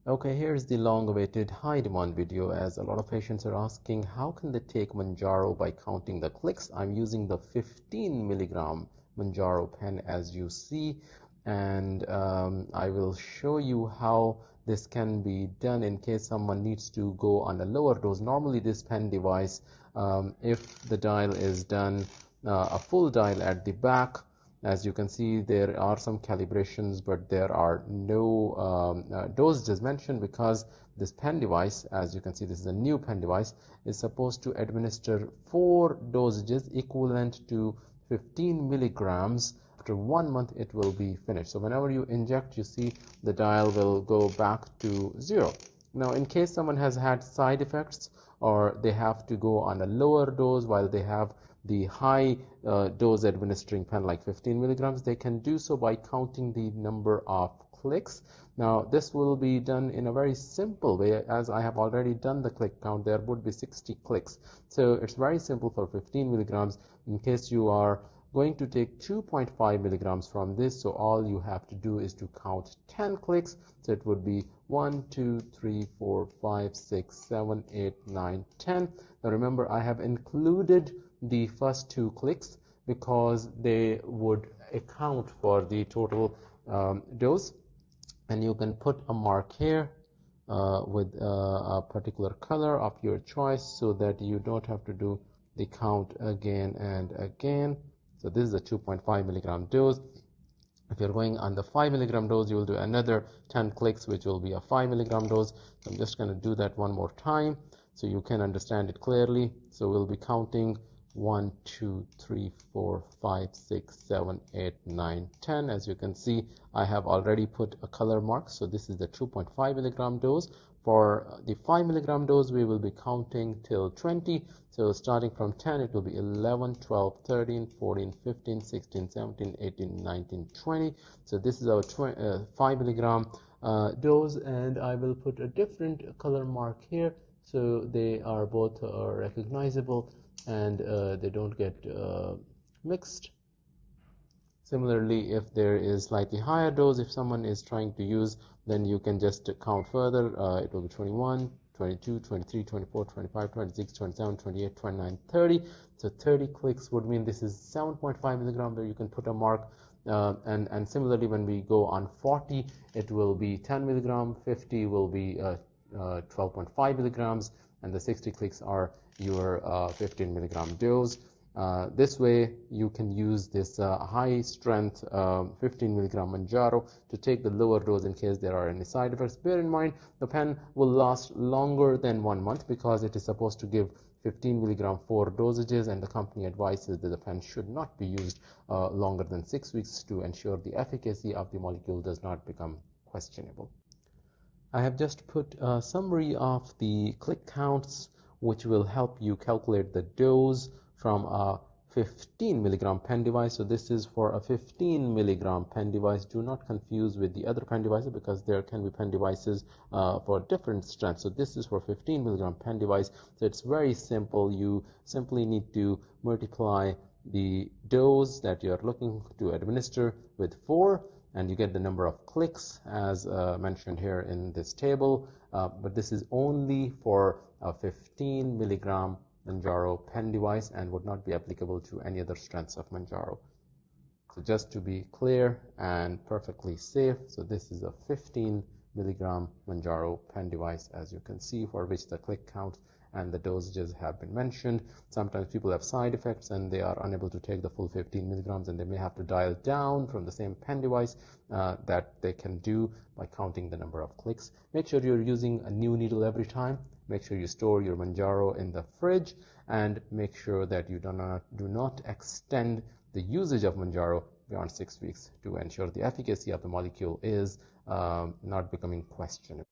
Okay, here's the long-awaited high-demand video, as a lot of patients are asking how can they take Mounjaro by counting the clicks. I'm using the 15 milligram Mounjaro pen as you see, and I will show you how this can be done in case someone needs to go on a lower dose. Normally this pen device, if the dial is done a full dial at the back, as you can see, there are some calibrations, but there are no dosages mentioned, because this pen device, as you can see, this is a new pen device, is supposed to administer 4 dosages equivalent to 15 milligrams. After 1 month, it will be finished. So whenever you inject, you see the dial will go back to 0. Now, in case someone has had side effects, or they have to go on a lower dose while they have the high dose administering pen like 15 milligrams, they can do so by counting the number of clicks. Now this will be done in a very simple way, as I have already done the click count. There would be 60 clicks, so it's very simple for 15 milligrams. In case you are going to take 2.5 milligrams from this, so all you have to do is to count 10 clicks. So it would be 1, 2, 3, 4, 5, 6, 7, 8, 9, 10. Now remember, I have included the first 2 clicks because they would account for the total dose, and you can put a mark here with a particular color of your choice, so that you don't have to do the count again and again. So this is a 2.5 milligram dose. If you're going on the 5 milligram dose, you will do another 10 clicks, which will be a 5 milligram dose. So I'm just going to do that one more time so you can understand it clearly. So we'll be counting 1, 2, 3, 4, 5, 6, 7, 8, 9, 10. As you can see, I have already put a color mark. So this is the 2.5 milligram dose. For the 5 milligram dose, we will be counting till 20. So starting from 10, it will be 11, 12, 13, 14, 15, 16, 17, 18, 19, 20. So this is our 5 milligram dose, and I will put a different color mark here so they are both recognizable and they don't get mixed. Similarly, if there is slightly higher dose, if someone is trying to use, then you can just count further. It will be 21, 22, 23, 24, 25, 26, 27, 28, 29, 30. So 30 clicks would mean this is 7.5 milligram, where you can put a mark. And similarly, when we go on 40, it will be 10 milligram, 50 will be 12.5 milligrams, and the 60 clicks are your 15 milligram dose. This way you can use this high strength 15 milligram Mounjaro to take the lower dose in case there are any side effects. Bear in mind, the pen will last longer than 1 month because it is supposed to give 15 milligram 4 dosages, and the company advises that the pen should not be used longer than 6 weeks to ensure the efficacy of the molecule does not become questionable. I have just put a summary of the click counts, which will help you calculate the dose from a 15 milligram pen device. So this is for a 15 milligram pen device. Do not confuse with the other pen devices, because there can be pen devices for different strengths. So this is for 15 milligram pen device. So it's very simple. You simply need to multiply the dose that you are looking to administer with 4, and you get the number of clicks as mentioned here in this table. But this is only for a 15 milligram Mounjaro pen device and would not be applicable to any other strengths of Mounjaro. So just to be clear and perfectly safe, so this is a 15 milligram Mounjaro pen device, as you can see, for which the click count and the dosages have been mentioned. Sometimes people have side effects and they are unable to take the full 15 milligrams, and they may have to dial down from the same pen device that they can do by counting the number of clicks. Make sure you're using a new needle every time. Make sure you store your Mounjaro in the fridge, and make sure that you do not extend the usage of Mounjaro beyond 6 weeks to ensure the efficacy of the molecule is not becoming questionable.